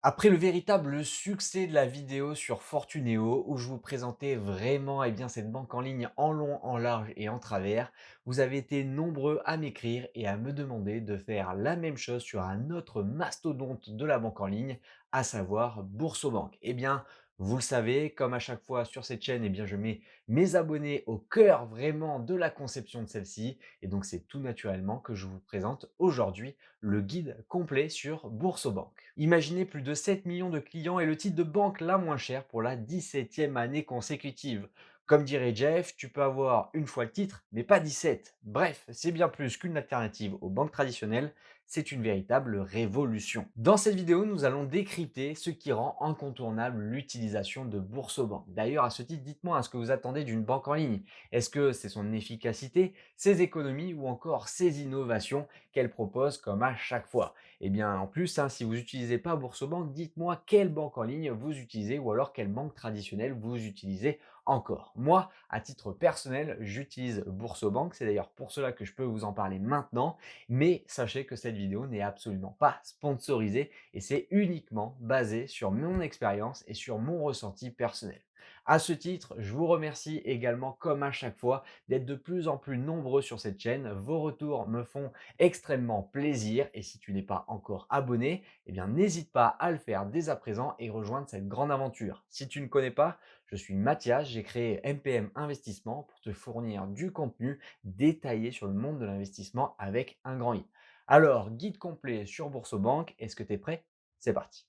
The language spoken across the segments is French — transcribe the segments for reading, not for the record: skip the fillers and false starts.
Après le véritable succès de la vidéo sur Fortuneo, où je vous présentais vraiment cette banque en ligne en long, en large et en travers, vous avez été nombreux à m'écrire et à me demander de faire la même chose sur un autre mastodonte de la banque en ligne, à savoir Boursobank. Eh bien, vous le savez, comme à chaque fois sur cette chaîne, je mets mes abonnés au cœur vraiment de la conception de celle-ci. Et donc, c'est tout naturellement que je vous présente aujourd'hui le guide complet sur Boursobank. Imaginez plus de 7 millions de clients et le titre de banque la moins chère pour la 17e année consécutive. Comme dirait Jeff, tu peux avoir une fois le titre, mais pas 17. Bref, c'est bien plus qu'une alternative aux banques traditionnelles, c'est une véritable révolution. Dans cette vidéo, nous allons décrypter ce qui rend incontournable l'utilisation de Boursobank. D'ailleurs, à ce titre, dites-moi ce que vous attendez d'une banque en ligne. Est-ce que c'est son efficacité, ses économies ou encore ses innovations qu'elle propose comme à chaque fois? Eh bien, en plus, si vous n'utilisez pas Boursobank, dites-moi quelle banque en ligne vous utilisez ou alors quelle banque traditionnelle vous utilisez encore. Moi, à titre personnel, j'utilise Boursobank. C'est d'ailleurs pour cela que je peux vous en parler maintenant. Mais sachez que cette vidéo n'est absolument pas sponsorisée et c'est uniquement basé sur mon expérience et sur mon ressenti personnel. À ce titre, je vous remercie également, comme à chaque fois, d'être de plus en plus nombreux sur cette chaîne. Vos retours me font extrêmement plaisir et si tu n'es pas encore abonné, n'hésite pas à le faire dès à présent et rejoindre cette grande aventure. Si tu ne connais pas, je suis Mathias, j'ai créé MPM Investissement pour te fournir du contenu détaillé sur le monde de l'investissement avec un grand I. Alors, guide complet sur Boursobank, est-ce que tu es prêt? C'est parti.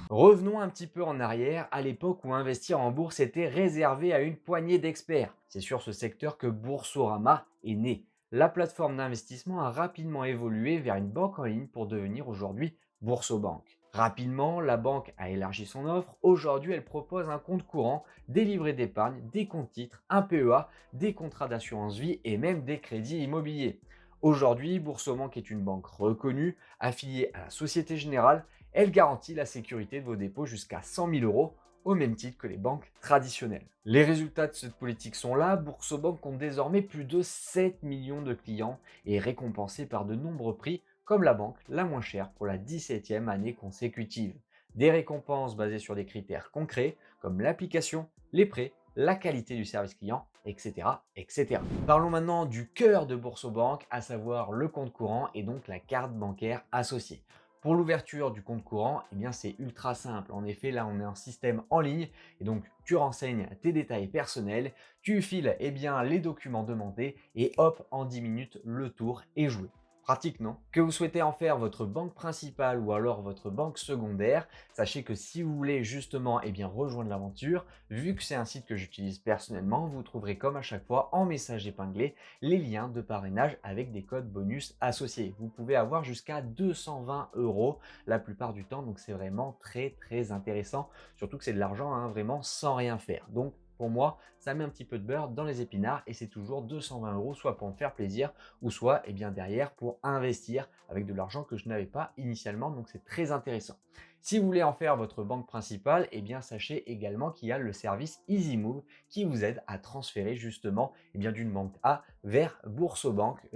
Revenons un petit peu en arrière, à l'époque où investir en bourse était réservé à une poignée d'experts. C'est sur ce secteur que Boursorama est né. La plateforme d'investissement a rapidement évolué vers une banque en ligne pour devenir aujourd'hui Boursobank. Rapidement, la banque a élargi son offre. Aujourd'hui, elle propose un compte courant, des livrets d'épargne, des comptes titres, un PEA, des contrats d'assurance vie et même des crédits immobiliers. Aujourd'hui, Boursobank est une banque reconnue, affiliée à la Société Générale. Elle garantit la sécurité de vos dépôts jusqu'à 100 000 euros, au même titre que les banques traditionnelles. Les résultats de cette politique sont là. Boursobank compte désormais plus de 7 millions de clients et est récompensé par de nombreux prix, comme la banque la moins chère pour la 17e année consécutive. Des récompenses basées sur des critères concrets, comme l'application, les prêts, la qualité du service client, etc., etc. Parlons maintenant du cœur de Boursobank, à savoir le compte courant et donc la carte bancaire associée. Pour l'ouverture du compte courant, c'est ultra simple. En effet, là, on est un système en ligne et donc tu renseignes tes détails personnels, tu files les documents demandés et hop, en 10 minutes, le tour est joué. Pratique, non? Que vous souhaitez en faire votre banque principale ou alors votre banque secondaire, sachez que si vous voulez justement rejoindre l'aventure, vu que c'est un site que j'utilise personnellement, vous trouverez comme à chaque fois en message épinglé les liens de parrainage avec des codes bonus associés. Vous pouvez avoir jusqu'à 220 euros la plupart du temps, donc c'est vraiment très intéressant, surtout que c'est de l'argent vraiment sans rien faire. Donc pour moi, ça met un petit peu de beurre dans les épinards et c'est toujours 220 euros, soit pour me faire plaisir ou soit derrière pour investir avec de l'argent que je n'avais pas initialement, donc c'est très intéressant. Si vous voulez en faire votre banque principale, sachez également qu'il y a le service EasyMove qui vous aide à transférer justement d'une banque A vers Boursobank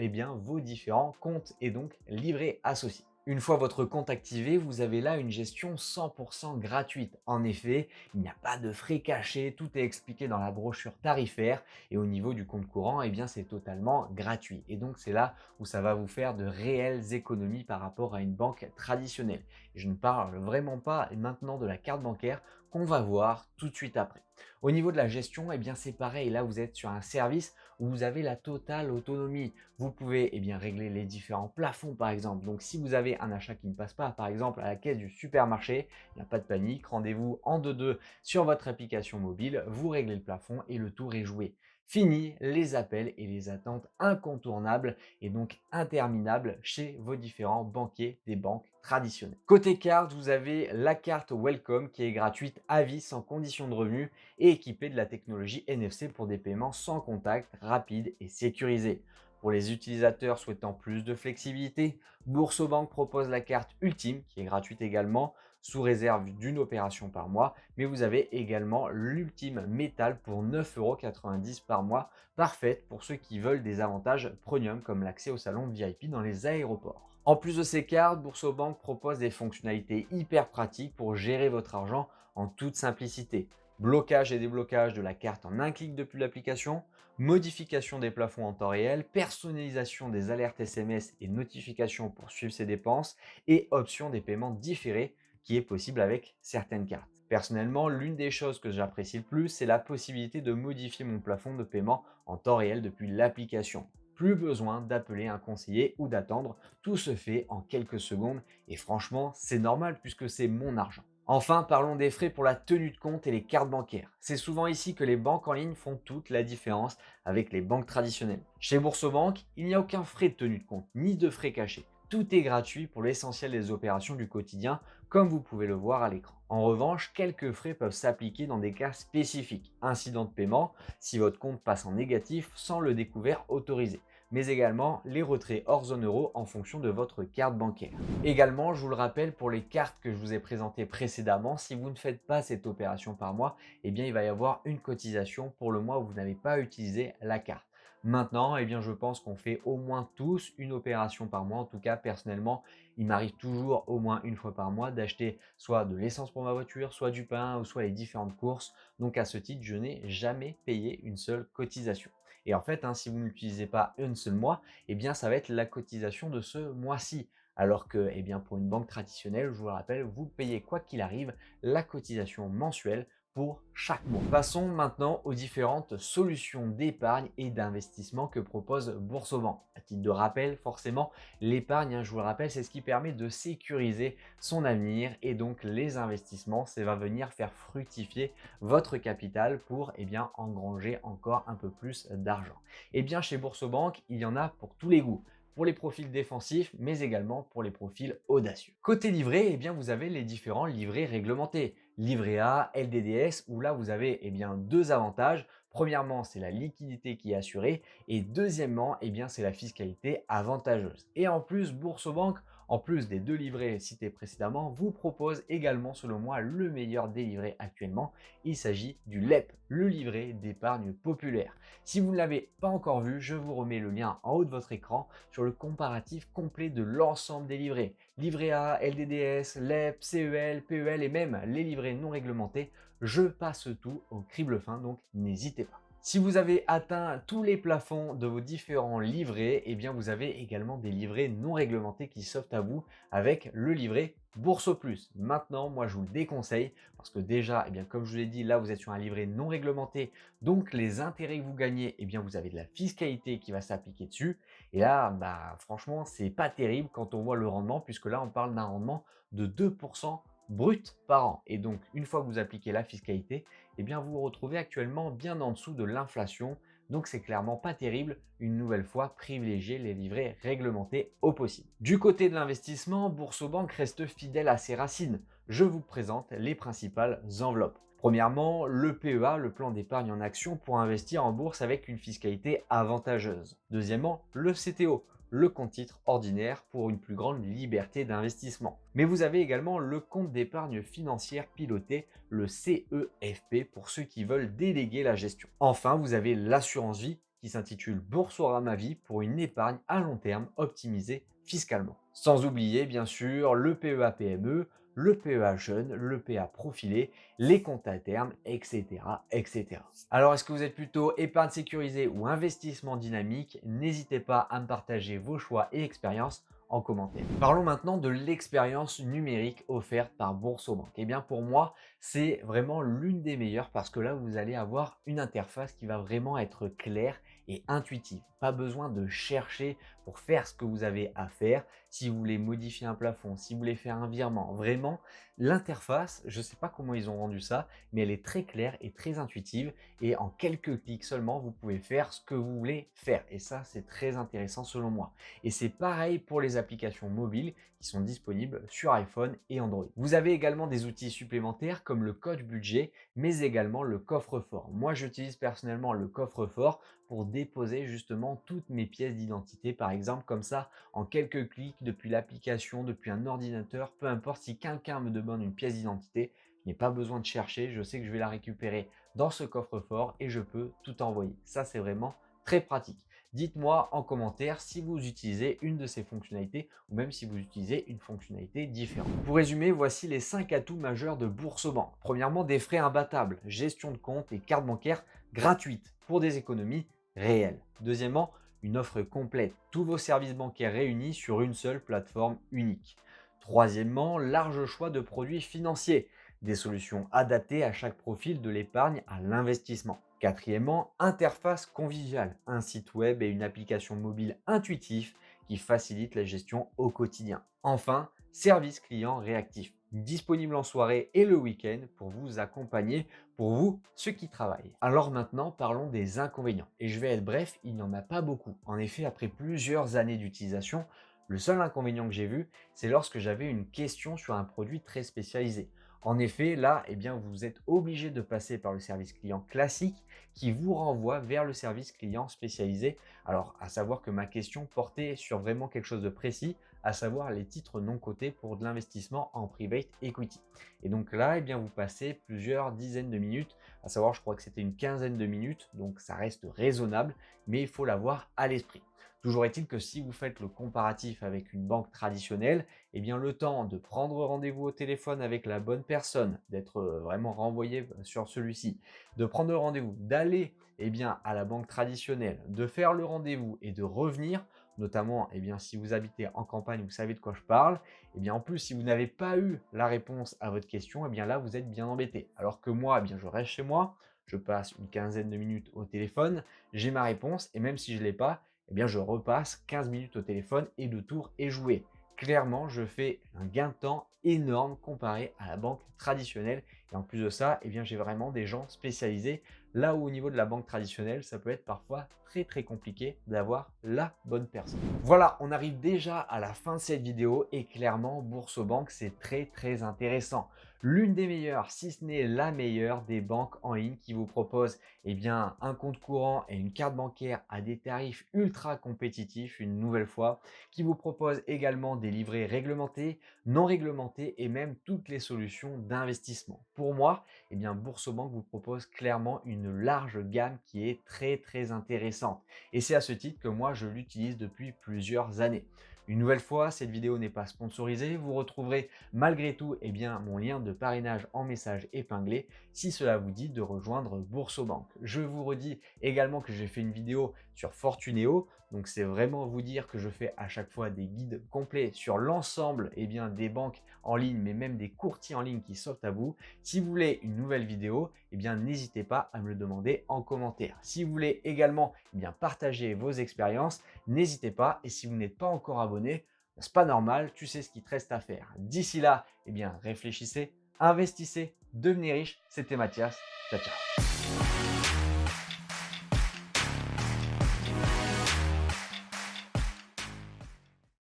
vos différents comptes et donc livrets associés. Une fois votre compte activé, vous avez là une gestion 100% gratuite. En effet, il n'y a pas de frais cachés, tout est expliqué dans la brochure tarifaire et au niveau du compte courant, c'est totalement gratuit. Et donc c'est là où ça va vous faire de réelles économies par rapport à une banque traditionnelle. Et je ne parle vraiment pas maintenant de la carte bancaire qu'on va voir tout de suite après. Au niveau de la gestion, c'est pareil. Là, vous êtes sur un service où vous avez la totale autonomie. Vous pouvez régler les différents plafonds, par exemple. Donc, si vous avez un achat qui ne passe pas, par exemple, à la caisse du supermarché, il n'y a pas de panique. Rendez-vous en 2-2 sur votre application mobile. Vous réglez le plafond et le tour est joué. Fini les appels et les attentes incontournables et donc interminables chez vos différents banquiers des banques traditionnelles. Côté carte, vous avez la carte Welcome qui est gratuite à vie sans condition de revenu et équipée de la technologie NFC pour des paiements sans contact, rapides et sécurisés. Pour les utilisateurs souhaitant plus de flexibilité, Boursobank propose la carte Ultime, qui est gratuite également, sous réserve d'une opération par mois, mais vous avez également l'Ultime Métal pour 9,90 € par mois, parfaite pour ceux qui veulent des avantages premium comme l'accès au salon VIP dans les aéroports. En plus de ces cartes, Boursobank propose des fonctionnalités hyper pratiques pour gérer votre argent en toute simplicité. Blocage et déblocage de la carte en un clic depuis l'application, modification des plafonds en temps réel, personnalisation des alertes SMS et notifications pour suivre ses dépenses et option des paiements différés qui est possible avec certaines cartes. Personnellement, l'une des choses que j'apprécie le plus, c'est la possibilité de modifier mon plafond de paiement en temps réel depuis l'application. Plus besoin d'appeler un conseiller ou d'attendre, tout se fait en quelques secondes et franchement, c'est normal puisque c'est mon argent. Enfin, parlons des frais pour la tenue de compte et les cartes bancaires. C'est souvent ici que les banques en ligne font toute la différence avec les banques traditionnelles. Chez Boursobank, il n'y a aucun frais de tenue de compte, ni de frais cachés. Tout est gratuit pour l'essentiel des opérations du quotidien, comme vous pouvez le voir à l'écran. En revanche, quelques frais peuvent s'appliquer dans des cas spécifiques. Incident de paiement, si votre compte passe en négatif sans le découvert autorisé, mais également les retraits hors zone euro en fonction de votre carte bancaire. Également, je vous le rappelle, pour les cartes que je vous ai présentées précédemment, si vous ne faites pas cette opération par mois, eh bien, il va y avoir une cotisation pour le mois où vous n'avez pas utilisé la carte. Maintenant, eh bien, je pense qu'on fait au moins tous une opération par mois. En tout cas, personnellement, il m'arrive toujours au moins une fois par mois d'acheter soit de l'essence pour ma voiture, soit du pain ou soit les différentes courses. Donc à ce titre, je n'ai jamais payé une seule cotisation. Et en fait, si vous n'utilisez pas un seul mois, eh bien, ça va être la cotisation de ce mois-ci. Alors que, eh bien, pour une banque traditionnelle, je vous le rappelle, vous payez quoi qu'il arrive la cotisation mensuelle pour chaque mois. Passons maintenant aux différentes solutions d'épargne et d'investissement que propose Boursobank. À titre de rappel, forcément, l'épargne, je vous le rappelle, c'est ce qui permet de sécuriser son avenir et donc les investissements, ça va venir faire fructifier votre capital pour bien engranger encore un peu plus d'argent. Et bien chez Boursobank, il y en a pour tous les goûts, pour les profils défensifs, mais également pour les profils audacieux. Côté livret, vous avez les différents livrets réglementés. Livret A, LDDS, où là vous avez deux avantages. Premièrement, c'est la liquidité qui est assurée et deuxièmement, c'est la fiscalité avantageuse. Et en plus, Boursobank, en plus des deux livrets cités précédemment, vous propose également, selon moi, le meilleur des livrets actuellement. Il s'agit du LEP, le livret d'épargne populaire. Si vous ne l'avez pas encore vu, je vous remets le lien en haut de votre écran sur le comparatif complet de l'ensemble des livrets. Livret A, LDDS, LEP, CEL, PEL et même les livrets non réglementés. Je passe tout au crible fin, donc n'hésitez pas. Si vous avez atteint tous les plafonds de vos différents livrets, vous avez également des livrets non réglementés qui s'offrent à vous avec le livret Bourso Plus. Maintenant, moi, je vous le déconseille parce que déjà, comme je vous l'ai dit, là, vous êtes sur un livret non réglementé. Donc, les intérêts que vous gagnez, vous avez de la fiscalité qui va s'appliquer dessus. Et là, franchement, c'est pas terrible quand on voit le rendement puisque là, on parle d'un rendement de 2% brut par an. Et donc, une fois que vous appliquez la fiscalité, vous vous retrouvez actuellement bien en dessous de l'inflation. Donc, c'est clairement pas terrible. Une nouvelle fois, privilégier les livrets réglementés au possible. Du côté de l'investissement, Boursobank reste fidèle à ses racines. Je vous présente les principales enveloppes. Premièrement, le PEA, le plan d'épargne en action pour investir en bourse avec une fiscalité avantageuse. Deuxièmement, le CTO, le compte titre ordinaire pour une plus grande liberté d'investissement. Mais vous avez également le compte d'épargne financière piloté, le CEFP, pour ceux qui veulent déléguer la gestion. Enfin, vous avez l'assurance vie qui s'intitule Boursorama Vie pour une épargne à long terme optimisée fiscalement. Sans oublier bien sûr le PEA PME, le PEA jeune, le PEA profilé, les comptes à terme, etc., etc. Alors, est-ce que vous êtes plutôt épargne sécurisée ou investissement dynamique? N'hésitez pas à me partager vos choix et expériences en commentaire. Parlons maintenant de l'expérience numérique offerte par Boursobank. Eh bien, pour moi, c'est vraiment l'une des meilleures parce que là, vous allez avoir une interface qui va vraiment être claire et intuitive. Pas besoin de chercher pour faire ce que vous avez à faire. Si vous voulez modifier un plafond, si vous voulez faire un virement, vraiment, l'interface, je ne sais pas comment ils ont rendu ça, mais elle est très claire et très intuitive. Et en quelques clics seulement, vous pouvez faire ce que vous voulez faire. Et ça, c'est très intéressant selon moi. Et c'est pareil pour les applications mobiles qui sont disponibles sur iPhone et Android. Vous avez également des outils supplémentaires comme le code budget, mais également le coffre-fort. Moi, j'utilise personnellement le coffre-fort pour déposer justement toutes mes pièces d'identité, par exemple, comme ça, en quelques clics depuis l'application, depuis un ordinateur, peu importe si quelqu'un me demande une pièce d'identité, je n'ai pas besoin de chercher, je sais que je vais la récupérer dans ce coffre-fort et je peux tout envoyer. Ça, c'est vraiment très pratique. Dites-moi en commentaire si vous utilisez une de ces fonctionnalités ou même si vous utilisez une fonctionnalité différente. Pour résumer, voici les 5 atouts majeurs de Boursorama. Premièrement, des frais imbattables, gestion de compte et carte bancaire gratuite pour des économies réelles. Deuxièmement, une offre complète, tous vos services bancaires réunis sur une seule plateforme unique. Troisièmement, large choix de produits financiers, des solutions adaptées à chaque profil de l'épargne à l'investissement. Quatrièmement, interface conviviale, un site web et une application mobile intuitif qui facilite la gestion au quotidien. Enfin, service client réactif, disponible en soirée et le week-end pour vous accompagner, pour vous, ceux qui travaillent. Alors maintenant, parlons des inconvénients. Et je vais être bref, il n'y en a pas beaucoup. En effet, après plusieurs années d'utilisation, le seul inconvénient que j'ai vu, c'est lorsque j'avais une question sur un produit très spécialisé. En effet, là, eh bien, vous êtes obligé de passer par le service client classique qui vous renvoie vers le service client spécialisé. Alors, à savoir que ma question portait sur vraiment quelque chose de précis, à savoir les titres non cotés pour de l'investissement en private equity. Et donc là, eh bien, vous passez plusieurs dizaines de minutes, à savoir, je crois que c'était une quinzaine de minutes, donc ça reste raisonnable, mais il faut l'avoir à l'esprit. Toujours est-il que si vous faites le comparatif avec une banque traditionnelle, eh bien le temps de prendre rendez-vous au téléphone avec la bonne personne, d'être vraiment renvoyé sur celui-ci, de prendre rendez-vous, d'aller eh bien, à la banque traditionnelle, de faire le rendez-vous et de revenir, notamment eh bien, si vous habitez en campagne, vous savez de quoi je parle, eh bien, en plus si vous n'avez pas eu la réponse à votre question, eh bien là vous êtes bien embêté. Alors que moi, eh bien, je reste chez moi, je passe une quinzaine de minutes au téléphone, j'ai ma réponse et même si je ne l'ai pas, eh bien, je repasse 15 minutes au téléphone et le tour est joué. Clairement, je fais un gain de temps énorme comparé à la banque traditionnelle. Et en plus de ça, eh bien, j'ai vraiment des gens spécialisés. Là où au niveau de la banque traditionnelle, ça peut être parfois très compliqué d'avoir la bonne personne. Voilà, on arrive déjà à la fin de cette vidéo et clairement, Boursorama, c'est très intéressant. L'une des meilleures, si ce n'est la meilleure des banques en ligne qui vous propose eh bien, un compte courant et une carte bancaire à des tarifs ultra compétitifs une nouvelle fois, qui vous propose également des livrets réglementés, non réglementés et même toutes les solutions d'investissement. Pour moi, eh bien, Boursorama vous propose clairement une large gamme qui est très intéressante. Et c'est à ce titre que moi, je l'utilise depuis plusieurs années. Une nouvelle fois, cette vidéo n'est pas sponsorisée. Vous retrouverez malgré tout eh bien, mon lien de parrainage en message épinglé si cela vous dit de rejoindre Boursorama. Je vous redis également que j'ai fait une vidéo sur Fortunéo. Donc c'est vraiment vous dire que je fais à chaque fois des guides complets sur l'ensemble eh bien, des banques en ligne, mais même des courtiers en ligne qui s'offrent à vous. Si vous voulez une nouvelle vidéo, eh bien n'hésitez pas à me le demander en commentaire. Si vous voulez également eh bien, partager vos expériences, n'hésitez pas. Et si vous n'êtes pas encore abonné, c'est pas normal, tu sais ce qu'il te reste à faire. D'ici là, eh bien, réfléchissez, investissez, devenez riche. C'était Mathias. Ciao.